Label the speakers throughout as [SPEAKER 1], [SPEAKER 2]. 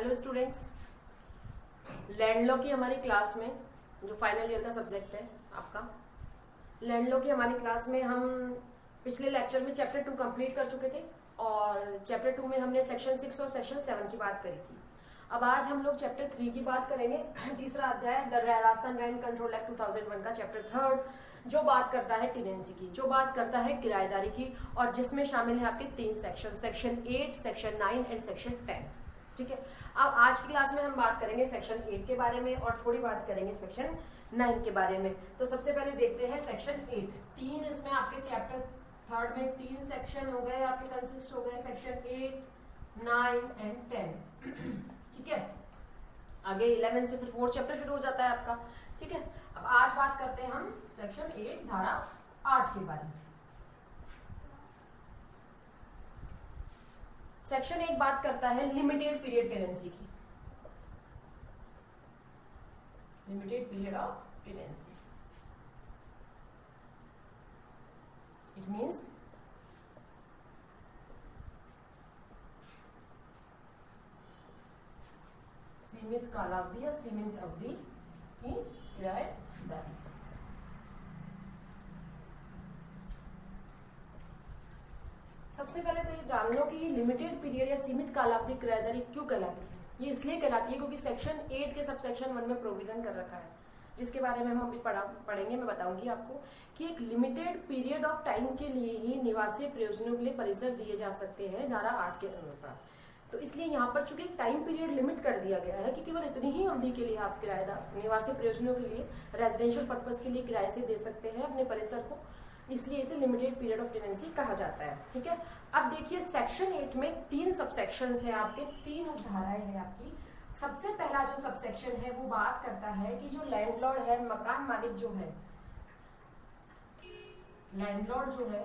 [SPEAKER 1] Hello students, land law की हमारी class में जो फाइनल ईयर का सब्जेक्ट है आपका, लैंड लॉ की हमारी क्लास में हम पिछले लेक्चर में चैप्टर 2 कंप्लीट कर चुके थे और चैप्टर 2 में हमने सेक्शन 6 और सेक्शन 7 की बात करी थी। अब आज हम लोग चैप्टर 3 की बात करेंगे। तीसरा अध्याय the Rajasthan land control act 2001 का चैप्टर 3 जो बात करता है टेनेंसी की, जो बात करता है किराएदारी की, और जिसमें शामिल है आपके 3 section, section 8, section 9 and section 10। ठीक है, अब आज की क्लास में हम बात करेंगे सेक्शन 8 के बारे में और थोड़ी बात करेंगे सेक्शन 9 के बारे में। तो सबसे पहले देखते हैं सेक्शन 8। 3 इसमें आपके चैप्टर 3 में 3 सेक्शन हो गए, आपके कंसिस्ट हो गए सेक्शन 8, 9 एंड 10। ठीक है, आगे 11 से फिर 4th चैप्टर शुरू हो जाता है आपका। ठीक है, अब आज बात करते हैं हम सेक्शन 8 धारा 8 के बारे में। सेक्शन 8 बात करता है लिमिटेड पीरियड टेनेंसी की, limited period of tenancy. It means सीमित कालावधि या सीमित अवधि की किराएदारी। सबसे पहले तो ये जान लो कि ये लिमिटेड पीरियड या सीमित कालावधि किराएदारी क्यों कहलाती है। ये इसलिए कहलाती है क्योंकि सेक्शन 8 के सब सेक्शन 1 में प्रोविजन कर रखा है, जिसके बारे में हम अभी पढ़ेंगे। मैं बताऊंगी आपको कि एक लिमिटेड पीरियड ऑफ टाइम के लिए ही निवासी प्रयोजनों के लिए परिसर दिए जा सकते हैं धारा 8 के अनुसार। तो इसलिए यहाँ पर चूंकि टाइम पीरियड लिमिट कर दिया गया है कि केवल इतनी ही अवधि के लिए आप किराएदार निवासी प्रयोजनों के लिए रेजिडेंशियल पर्पस के लिए किराए से दे सकते हैं अपने परिसर को, इसलिए इसे लिमिटेड पीरियड ऑफ टेनेंसी कहा जाता है। ठीक है, अब देखिए सेक्शन 8 में 3 सबसेक्शंस हैं आपके, 3 उपधाराएं हैं आपकी। सबसे पहला जो सबसेक्शन है वो बात करता है कि जो लैंडलॉर्ड है, मकान मालिक जो है, लैंडलॉर्ड जो है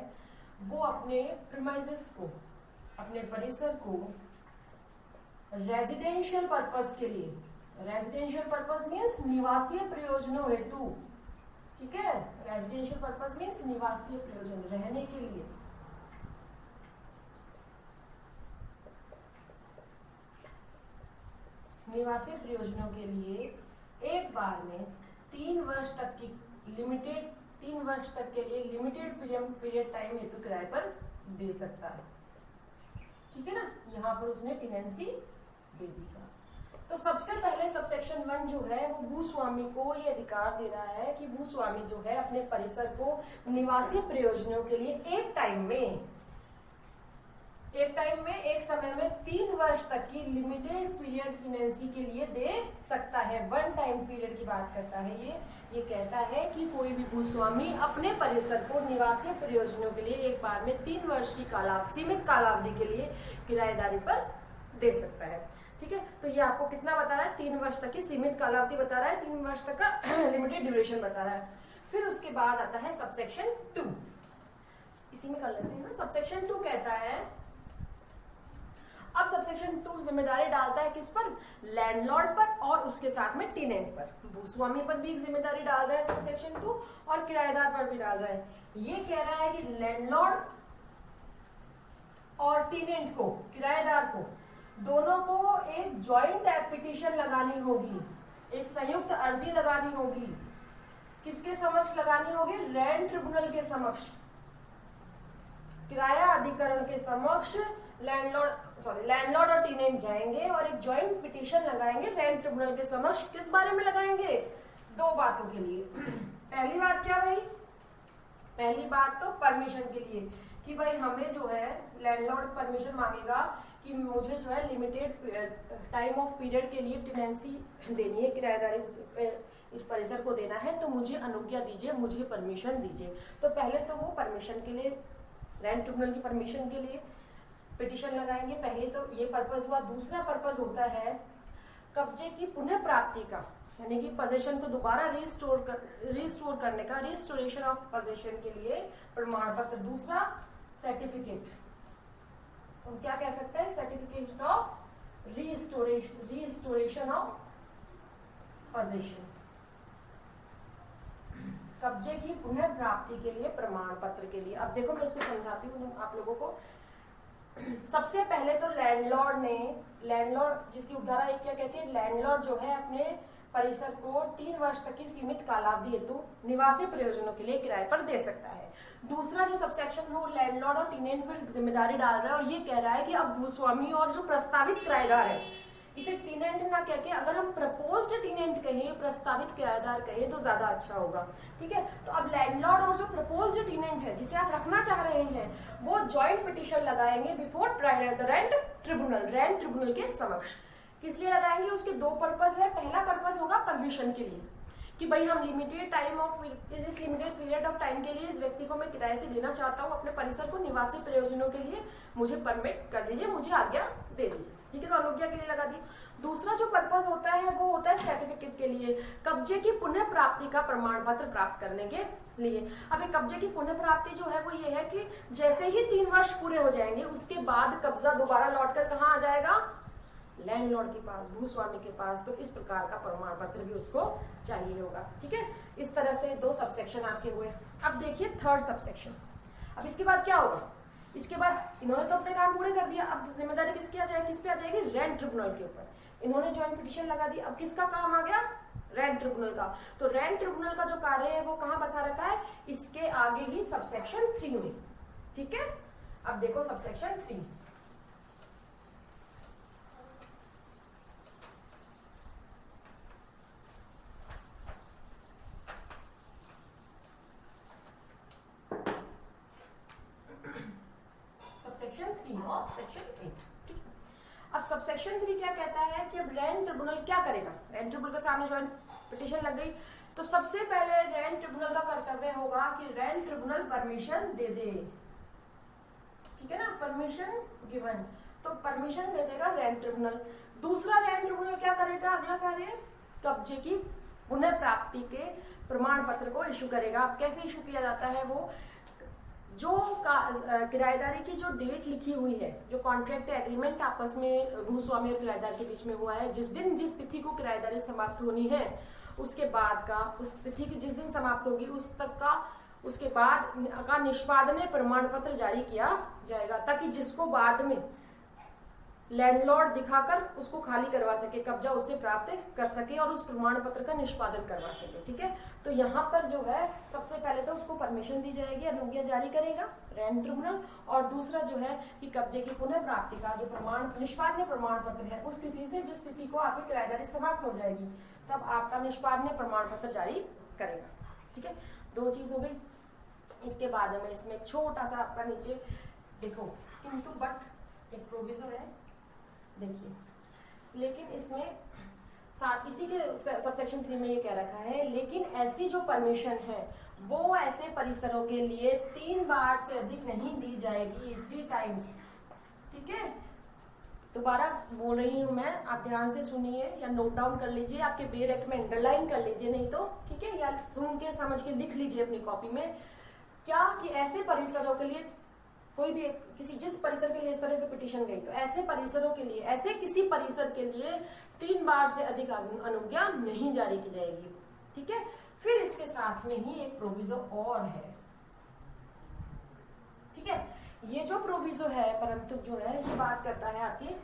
[SPEAKER 1] वो अपने प्रीमाइसेस को, अपने परिसर को रेजिडेंशियल पर्पस के लिए, रेजिडेंशियल पर्पस मीन्स निवासीय प्रयोजनों हेतु, ठीक है, रेजिडेंशियल पर्पस मीन्स निवासीय प्रयोजन, रहने के लिए, निवासीय प्रयोजनों के लिए एक बार में 3 वर्ष तक की लिमिटेड, 3 वर्ष तक के लिए लिमिटेड पीरियड टाइम हेतु किराए पर दे सकता है। ठीक है ना, यहाँ पर उसने टेनेंसी दे दी साहब। तो सबसे पहले सबसेक्शन 1 जो है वो भूस्वामी को ये अधिकार दे रहा है कि भूस्वामी जो है अपने परिसर को निवासी प्रयोजनों के लिए एक टाइम में, एक समय में 3 वर्ष तक की लिमिटेड पीरियड टेनेंसी के लिए दे सकता है। 1 टाइम पीरियड की बात करता है ये कहता है कि कोई भी भूस्वामी अपने परिसर को निवासी प्रयोजनों के लिए एक बार में 3 वर्ष की सीमित कालावधि के लिए किराएदारी पर दे सकता है। ठीक है, तो ये आपको कितना बता रहा है, 3 वर्ष तक की सीमित कालावधि बता रहा है, 3 वर्ष तक का लिमिटेड ड्यूरेशन बता रहा है। फिर उसके बाद आता है सबसेक्शन 2, इसी में कर लेते हैं ना। सबसेक्शन 2 कहता है, अब सबसेक्शन 2 जिम्मेदारी डालता है किस पर, लैंडलॉर्ड पर और उसके साथ में टेनेंट पर। भूस्वामी पर भी एक जिम्मेदारी डाल रहा है सबसेक्शन 2 और किराएदार पर भी डाल रहा है। ये कह रहा है कि लैंडलॉर्ड और टेनेंट को, किराएदार को, दोनों को एक जॉइंट पिटीशन लगानी होगी, एक संयुक्त अर्जी लगानी होगी। किसके समक्ष लगानी होगी, रेंट ट्रिब्यूनल के समक्ष, किराया अधिकरण के समक्ष लैंडलॉर्ड और टेनेंट जाएंगे और एक जॉइंट पिटीशन लगाएंगे रेंट ट्रिब्यूनल के समक्ष। किस बारे में लगाएंगे, 2 बातों के लिए। पहली बात क्या भाई, पहली बात तो परमिशन के लिए कि भाई हमें जो है लैंडलॉर्ड परमिशन मांगेगा कि मुझे जो है लिमिटेड टाइम ऑफ पीरियड के लिए टेनेंसी देनी है, किराएदारी इस परिसर को देना है, तो मुझे अनुज्ञा दीजिए, मुझे परमिशन दीजिए। तो पहले तो वो परमिशन के लिए, रेंट ट्रिब्यूनल की परमिशन के लिए पिटीशन लगाएंगे। पहले तो ये पर्पस हुआ। दूसरा पर्पस होता है कब्जे की पुनः प्राप्ति का, यानी कि पोजेशन को दोबारा रिस्टोर करने का, रिस्टोरेशन ऑफ पोजेशन के लिए प्रमाण पत्र। दूसरा सर्टिफिकेट, हम क्या कह सकते हैं, certificate of restoration of possession, कब्जे की पुनः प्राप्ति के लिए प्रमाण पत्र के लिए। अब देखो मैं इसको समझाती हूँ आप लोगों को। सबसे पहले तो लैंडलॉर्ड जिसकी उपधारा एक क्या कहती है, लैंडलॉर्ड जो है अपने परिसर को 3 वर्ष तक की सीमित कालावधि हेतु निवासी प्रयोजनों के लिए किराए पर दे सकता है। दूसरा जो सबसेक्शन है वो लैंडलॉर्ड और टीनेंट पर जिम्मेदारी डाल रहा है और ये कह रहा है कि अब भूस्वामी और जो प्रस्तावित किराएदार है, इसे टीनेंट ना कह के अगर हम प्रपोज्ड टीनेंट कहें, प्रस्तावित किराएदार कहें तो ज्यादा अच्छा होगा। ठीक है, तो अब लैंडलॉर्ड और जो प्रपोज्ड टीनेंट है जिसे आप रखना चाह रहे हैं वो जॉइंट पिटीशन लगाएंगे बिफोर रेंट ट्रिब्यूनल के समक्ष। किस लिए लगाएंगे? उसके 2 पर्पस है। पहला पर्पस होगा परमिशन के लिए कि भाई हम लिमिटेड पीरियड ऑफ टाइम के लिए इस व्यक्ति को मैं किराए से देना चाहता हूँ अपने परिसर को निवासी प्रयोजनों के लिए, मुझे परमिट कर दीजिए, मुझे आज्ञा दे दीजिए। ठीक है, तो अनुज्ञा के लिए लगा दी। दूसरा जो पर्पस होता है वो होता है सर्टिफिकेट के लिए, कब्जे की पुनः प्राप्ति का प्रमाण पत्र प्राप्त करने के लिए। अब एक कब्जे की पुनः प्राप्ति जो है वो ये है कि जैसे ही 3 वर्ष पूरे हो जाएंगे उसके बाद कब्जा दोबारा लौटकर कहाँ आ जाएगा? लैंडलॉर्ड के पास, भूस्वामी के पास। तो इस प्रकार का प्रमाण पत्र भी उसको चाहिए होगा। ठीक है, इस तरह से 2 सबसेक्शन आपके हुए। अब देखिए 3rd सबसेक्शन। अब इसके बाद क्या होगा? इसके बाद इन्होंने तो अपने काम पूरे कर दिया, अब जिम्मेदारी किसकी आ जाएगी? किस पे आ जाएगी? रेंट ट्रिब्यूनल के ऊपर। इन्होंने ज्वाइंट पिटीशन लगा दी, अब किसका काम आ गया? रेंट ट्रिब्यूनल का। तो रेंट ट्रिब्यूनल का जो कार्य है वो कहाँ बता रखा है? इसके आगे ही सबसेक्शन 3 में। ठीक है, अब देखो सबसेक्शन 3। अब सबसेक्शन 3 क्या कहता है कि अब रेंट ट्रिब्यूनल क्या करेगा? रेंट ट्रिब्यूनल के सामने ज्वाइंट पिटीशन लग गई तो सबसे पहले रेंट ट्रिब्यूनल का कर्तव्य होगा कि रेंट ट्रिब्यूनल परमिशन दे दे। ठीक है ना, परमिशन गिवन, तो परमिशन दे देगा रेंट ट्रिब्यूनल। दूसरा रेंट ट्रिब्यूनल क्या करेगा? अगला कार्य कब्जे की पुनः प्राप्ति के प्रमाण पत्र को इशू करेगा। अब कैसे इशू किया जाता है? वो जो किराएदारी की जो डेट लिखी हुई है, जो कॉन्ट्रैक्ट एग्रीमेंट आपस में भूस्वामी और किराएदार के बीच में हुआ है, जिस दिन जिस तिथि को किराएदारी समाप्त होनी है उसके बाद का, उस तिथि की जिस दिन समाप्त होगी उस तक का, उसके बाद का निष्पादन प्रमाण पत्र जारी किया जाएगा ताकि जिसको बाद में लैंडलॉर्ड दिखाकर उसको खाली करवा सके, कब्जा उससे प्राप्त कर सके और उस प्रमाण पत्र का निष्पादन करवा सके। ठीक है, तो यहाँ पर जो है सबसे पहले तो उसको परमिशन दी जाएगी, अनुज्ञा जारी करेगा रेंट ट्रिब्यूनल, और दूसरा जो है कि कब्जे की पुनः प्राप्ति का जो निष्पादन प्रमाण पत्र है उस तिथि से जिस तिथि को आपकी किराएदारी समाप्त हो जाएगी तब आपका निष्पादन प्रमाण पत्र जारी करेगा। ठीक है, 2 चीज हो गई। इसके बाद में इसमें एक छोटा सा आपका नीचे देखो किंतु बट एक प्रोविजन है, देखिए, लेकिन इसमें साथ इसी के सबसेक्शन 3 में ये कह रखा है, लेकिन ऐसी जो परमिशन है वो ऐसे परिसरों के लिए 3 बार से अधिक नहीं दी जाएगी, 3 टाइम्स। ठीक है, दोबारा बोल रही हूं मैं, आप ध्यान से सुनिए या नोट डाउन कर लीजिए, आपके बेयर एक्ट में अंडरलाइन कर लीजिए नहीं तो, ठीक है, या सुन के समझ के लिख लीजिए अपनी कॉपी में, क्या कि ऐसे परिसरों के लिए कोई भी जिस परिसर के लिए इस तरह से पिटीशन गई तो ऐसे परिसरों के लिए, ऐसे किसी परिसर के लिए 3 बार से अधिक अनुज्ञा नहीं जारी की जाएगी। ठीक है, फिर इसके साथ में ही एक प्रोविजो और है। ठीक है, ये जो प्रोविजो है परंतु जो है ये बात करता है आपकी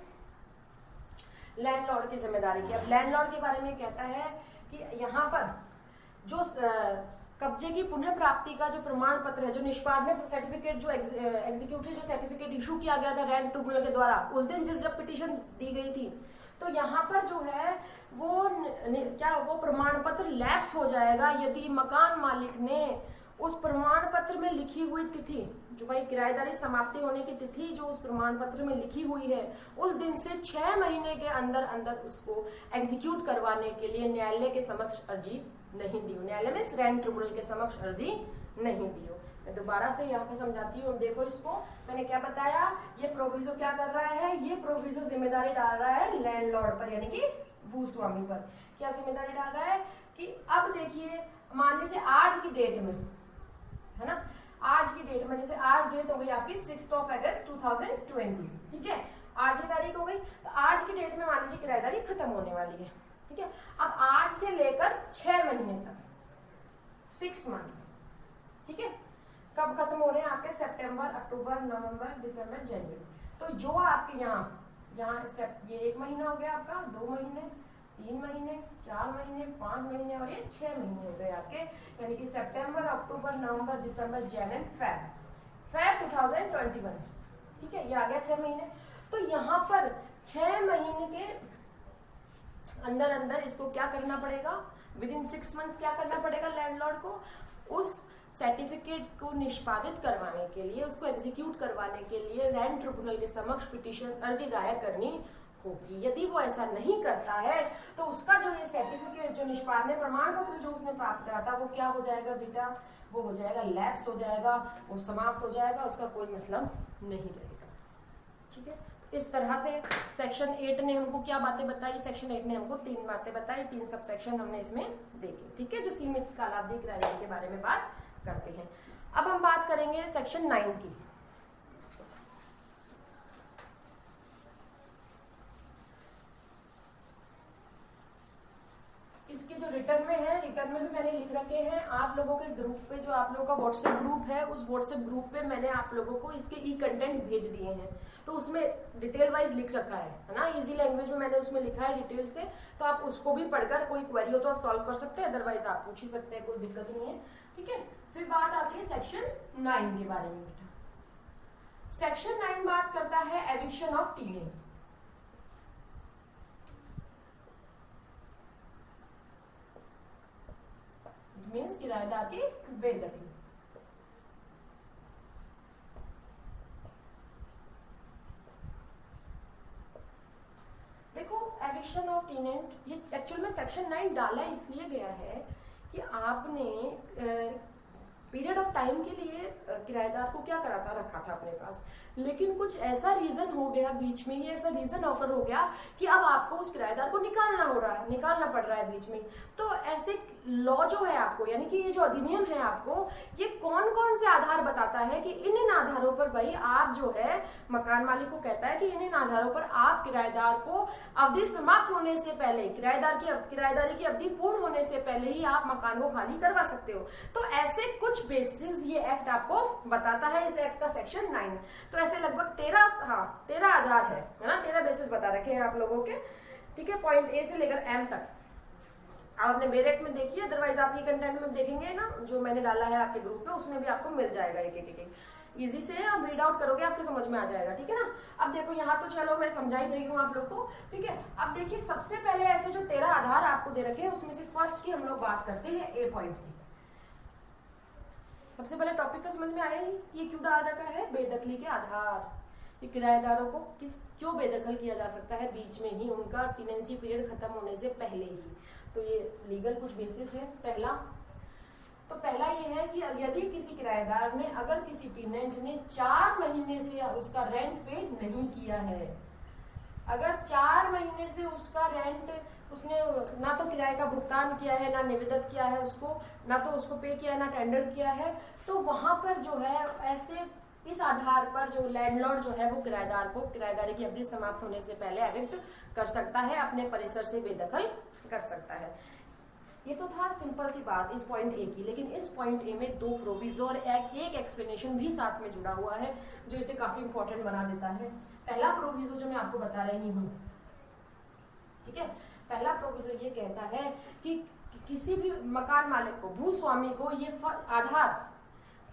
[SPEAKER 1] लैंडलॉर्ड की जिम्मेदारी की। अब लैंडलॉर्ड के बारे में कहता है कि यहाँ पर जो कब्जे की पुनः प्राप्ति का जो प्रमाण पत्र है, जो निष्पादन सर्टिफिकेट, जो एग्जीक्यूटिव जो सर्टिफिकेट इशू किया गया था रेंट ट्रिब्यूनल के द्वारा उस दिन जब पिटीशन दी गई थी, तो यहाँ पर जो है वो प्रमाण पत्र लैप्स हो जाएगा यदि मकान मालिक ने उस प्रमाण पत्र में लिखी हुई तिथि, जो भाई किराएदारी समाप्ति होने की तिथि जो उस प्रमाण पत्र में लिखी हुई है, उस दिन से 6 महीने के अंदर अंदर उसको एग्जीक्यूट करवाने के लिए न्यायालय के समक्ष अर्जी नहीं दी हो। न्यायालय में रेंट ट्रिब्यूनल के समक्ष अर्जी नहीं दी हो। मैं दोबारा से यहाँ पे समझाती हूँ, देखो इसको मैंने क्या बताया, ये प्रोविजो क्या कर रहा है, ये प्रोविजो जिम्मेदारी डाल रहा है लैंडलॉर्ड पर, यानी कि भूस्वामी पर। क्या जिम्मेदारी डाल रहा है कि अब देखिए, मान लीजिए आज की डेट में, है ना, आज की डेट में, जैसे आज डेट हो गई आपकी 6 अगस्त 2020, ठीक है, आज की तारीख हो गई, तो आज की डेट में मान लीजिए किराएदारी खत्म होने वाली है। ठीक है, अब आज से लेकर 6 महीने तक, 6 मंथ्स, ठीक है, कब खत्म हो रहे हैं आपके, सितंबर, अक्टूबर, नवंबर, दिसंबर, जनवरी, तो जो आपके यहाँ ये 1 महीना हो गया आपका, 2 महीने, 3 महीने, 4 महीने, 5 महीने और ये 6 महीने हो गए आपके, यानी कि सितंबर, अक्टूबर, नवंबर, दिसंबर, जनवरी एंड फेब 2021। ठीक है, ये आ गया 6 महीने। तो यहाँ पर 6 महीने के अंदर अंदर इसको क्या करना पड़ेगा, विदिन 6 मंथ्स क्या करना पड़ेगा लैंडलॉर्ड को, उस सर्टिफिकेट को निष्पादित करवाने के लिए, उसको एग्जीक्यूट करवाने के लिए रेंट ट्रिब्यूनल के समक्ष पिटीशन, अर्जी दायर करनी होगी। यदि वो ऐसा नहीं करता है तो उसका जो ये सर्टिफिकेट, जो निष्पादन प्रमाण पत्र जो उसने प्राप्त करा था, वो क्या हो जाएगा बेटा, वो हो जाएगा लैप्स हो जाएगा, वो समाप्त हो जाएगा, उसका कोई मतलब नहीं रहेगा। ठीक है, इस तरह से सेक्शन 8 ने हमको क्या बातें बताई, सेक्शन 8 ने हमको 3 बातें बताई, 3 सब सेक्शन हमने इसमें देखे। ठीक है, जो सीमित कालावधि किराए के बारे में बात करते हैं। अब हम बात करेंगे सेक्शन 9 की। इसके जो रिटर्न में है, रिटर्न में भी मैंने लिख रखे हैं आप लोगों के ग्रुप पे, जो आप लोगों का व्हाट्सएप ग्रुप है, उस व्हाट्सएप ग्रुप पे मैंने आप लोगों को इसके ई कंटेंट भेज दिए हैं। तो उसमें डिटेल वाइज लिख रखा है ना, इजी लैंग्वेज में मैंने उसमें लिखा है डिटेल से। तो आप उसको भी पढ़कर कोई क्वेरी हो तो आप सॉल्व कर सकते हैं, अदरवाइज आप पूछ ही सकते हैं, कोई दिक्कत नहीं है। ठीक है, फिर बात आती है सेक्शन 9 के बारे में बेटा। सेक्शन 9 बात करता है एविक्शन ऑफ टीनेज। मीन्स किराएदार की बेदखली। देखो, एविक्शन ऑफ टीनेंट, ये एक्चुअल में सेक्शन 9 डाला इसलिए गया है कि आपने पीरियड ऑफ टाइम के लिए किराएदार को क्या कराता रखा था अपने पास, लेकिन कुछ ऐसा रीजन हो गया बीच में, ये ऐसा रीजन ऑकर हो गया कि अब आपको उस किराएदार को निकालना पड़ रहा है बीच में। तो ऐसे लॉ जो है आपको, यानी कि ये जो अधिनियम है आपको, ये कौन कौन से आधार बताता है कि इन आधारों पर भाई आप जो है, मकान मालिक को कहता है कि इन आधारों पर आप किराएदार को अवधि समाप्त होने से पहले, किराएदारी की अवधि पूर्ण होने से पहले ही आप मकान को खाली करवा सकते हो। तो ऐसे कुछ बेसिस ये एक्ट आपको बताता है, इस एक्ट का सेक्शन 9। तो ऐसे लगभग 13 आधार है ना, 13 बेसिस बता रखे हैं आप लोगों के। ठीक है, पॉइंट ए से लेकर एम तक आप अपने मेरे एक्ट में देखिए, अदरवाइज आप ये कंटेंट में देखेंगे ना जो मैंने डाला है आपके ग्रुप में, उसमें भी आपको मिल जाएगा एक इजी से। आप रीड आउट करोगे आपके समझ में आ जाएगा। ठीक है ना, अब देखो यहाँ तो चलो मैं समझा ही रही हूँ आप लोग को। ठीक है, अब देखिए सबसे पहले ऐसे जो 13 आधार आपको दे रखे हैं, उसमें से फर्स्ट की हम लोग बात करते हैं ए पॉइंट की। सबसे पहले टॉपिक तो समझ में आया ही, ये क्यों डाल रखा है, बेदखली के आधार। ये किराएदारों को क्यों बेदखल किया जा सकता है बीच में ही, उनका टेनेंसी पीरियड खत्म होने से पहले ही। तो ये लीगल कुछ बेसिस है। पहला ये है कि यदि किसी किराएदार ने, अगर किसी टेनेंट ने 4 महीने से उसका रेंट पे नहीं किया है, अगर 4 महीने से उसका रेंट उसने ना तो किराए का भुगतान किया है, ना निवेदित किया है उसको, ना तो उसको पे किया है, ना टेंडर किया है, तो वहां पर जो है ऐसे इस आधार पर जो लैंडलॉर्ड जो है वो किराएदार को किराएदारी की अवधि समाप्त होने से पहले एविक्ट कर सकता है, अपने परिसर से बेदखल कर सकता है। ये तो था सिंपल सी बात इस पॉइंट ए की, लेकिन इस पॉइंट ए में 2 प्रोविजो और एक एक्सप्लेनेशन भी साथ में जुड़ा हुआ है जो इसे काफी इंपॉर्टेंट बना देता है। पहला प्रोविजो जो मैं आपको बता रही हूँ, ठीक है, पहला प्रोविजो ये कहता है कि किसी भी मकान मालिक को, भूस्वामी को ये आधार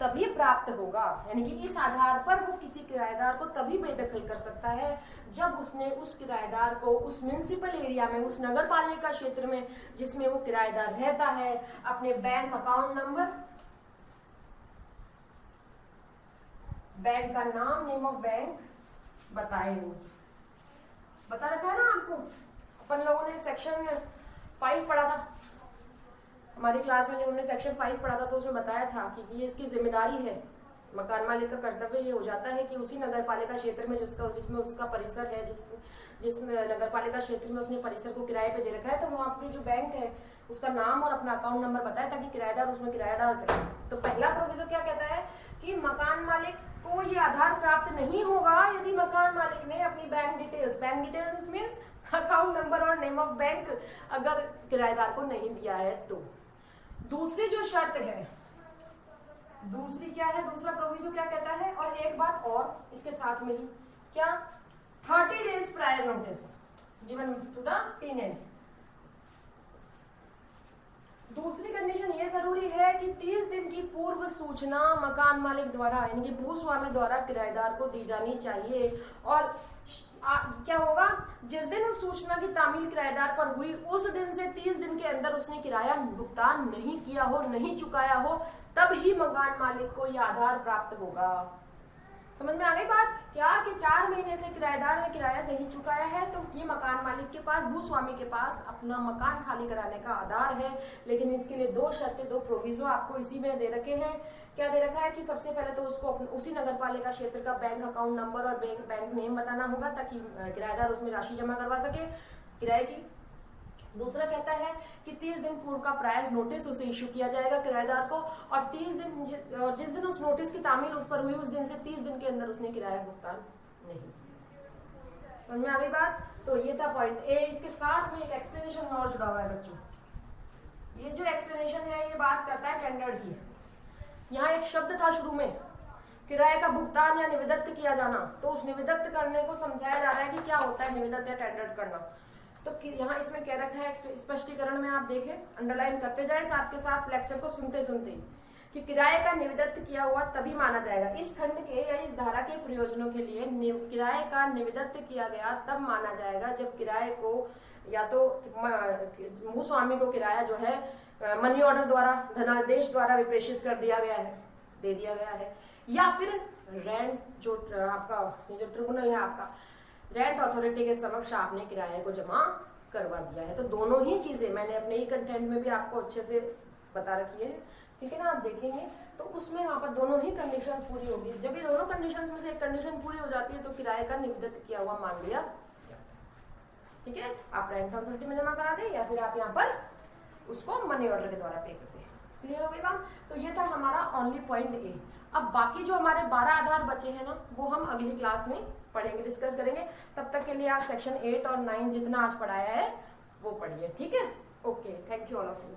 [SPEAKER 1] तभी प्राप्त होगा, यानी कि इस आधार पर वो किसी किराएदार को तभी बेदखल कर सकता है जब उसने उस किराएदार को उस म्युनिसिपल एरिया में, उस नगर पालिका क्षेत्र में जिसमें वो किराएदार रहता है, अपने बैंक अकाउंट नंबर, बैंक का नाम, नेम ऑफ बैंक बताए हो। बता रखा है ना आपको, अपन लोगों ने सेक्शन 5 पढ़ा था, हमारी क्लास में जब हमने सेक्शन 5 पढ़ा था तो उसमें बताया था कि ये इसकी जिम्मेदारी है, मकान मालिक का कर्तव्य ये हो जाता है कि उसी नगर पालिका क्षेत्र में जिसमें उसका परिसर है, जिस नगर पालिका क्षेत्र में उसने परिसर को किराए पे दे रखा है, तो वहाँ अपनी जो बैंक है उसका नाम और अपना अकाउंट नंबर बताए ताकि किराएदार उसमें किराया डाल सके। तो पहला प्रोविजन क्या कहता है कि मकान मालिक को ये आधार प्राप्त नहीं होगा यदि मकान मालिक ने अपनी bank details means account number और नेम ऑफ बैंक अगर किराएदार को नहीं दिया है तो। दूसरी जो शर्त है, दूसरी क्या है, दूसरा प्रोविजो क्या कहता है, और एक बात और इसके साथ में ही क्या 30 days prior notice given to the tenant. दूसरी कंडीशन ये जरूरी है कि 30 दिन की पूर्व सूचना मकान मालिक द्वारा यानी कि भूस्वामी द्वारा किराएदार को दी जानी चाहिए। और क्या होगा, जिस दिन उस सूचना की तामील किराएदार पर हुई उस दिन से 30 दिन के अंदर उसने किराया भुगतान नहीं किया हो, नहीं चुकाया हो, तब ही मकान मालिक को यह आधार प्राप्त होगा। समझ में आ गई बात? क्या कि 4 महीने से किराएदार ने किराया नहीं चुकाया है तो ये मकान मालिक के पास, भूस्वामी के पास अपना मकान खाली कराने का आधार है। लेकिन इसके लिए 2 शर्तें, 2 प्रोविजो आपको इसी में दे रखे हैं। क्या दे रखा है कि सबसे पहले तो उसको उसी नगर पालिका क्षेत्र का बैंक अकाउंट नंबर और बैंक नेम बताना होगा ताकि किराएदार उसमें राशि जमा करवा सके किराए की। दूसरा कहता है कि 30 दिन पूर्व का प्रायर नोटिस उसे इशू किया जाएगा किराएदार को, और 30 दिन और जिस दिन उस नोटिस की तामील उस पर हुई उस दिन से 30 दिन के अंदर उसने किराया भुगतान नहीं किया। समझ में आ गई बात? तो ये था पॉइंट ए। इसके साथ में एक एक्सप्लेनेशन और जुड़ा हुआ है बच्चों। ये जो एक्सप्लेनेशन है ये बात करता है टेंडर की। यहाँ एक शब्द था शुरू में, किराए का भुगतान या निवेदत्त किया जाना, तो उस निवेदत्त करने को समझाया जा रहा है कि क्या होता है निवेदत्त या टेंडर करना। तो यहाँ इसमें कह रखा है स्पष्टीकरण में, आप देखें, अंडरलाइन करते जाए साथ के साथ लेक्चर को सुनते सुनते कि किराए का निवेदत्त किया हुआ तभी माना जाएगा। इस खंड के या इस धारा के प्रयोजनों के लिए किराए का निवेदत्त किया गया तब माना जाएगा जब किराए को या तो भूस्वामी को किराया जो है मनी ऑर्डर द्वारा, धनादेश द्वारा विप्रेषित कर दिया गया है, दे दिया गया है, या फिर रेंट जो आपका ये जो ट्रिब्यूनल है आपका रेंट अथॉरिटी के समक्ष आपने किराए को जमा करवा दिया है। तो दोनों ही चीजें मैंने अपने ही कंटेंट में भी आपको अच्छे से बता रखी है, ठीक है ना। आप देखेंगे तो उसमें वहां पर दोनों ही कंडीशंस पूरी होगी। जब ये दोनों कंडीशंस में से एक कंडीशन पूरी हो जाती है तो किराए का निवेदित किया हुआ मान लिया जाता है, ठीक है। आप रेंट अथॉरिटी में जमा करा दें या फिर आप यहाँ पर उसको मनी ऑर्डर के द्वारा पे करते हैं। क्लियर हो गई बात? तो ये था हमारा ओनली पॉइंट ए। अब बाकी जो हमारे 12 आधार बचे हैं ना वो हम अगली क्लास में पढ़ेंगे, डिस्कस करेंगे। तब तक के लिए आप सेक्शन 8 और 9 जितना आज पढ़ाया है वो पढ़िए, ठीक है। Okay, thank you all of you.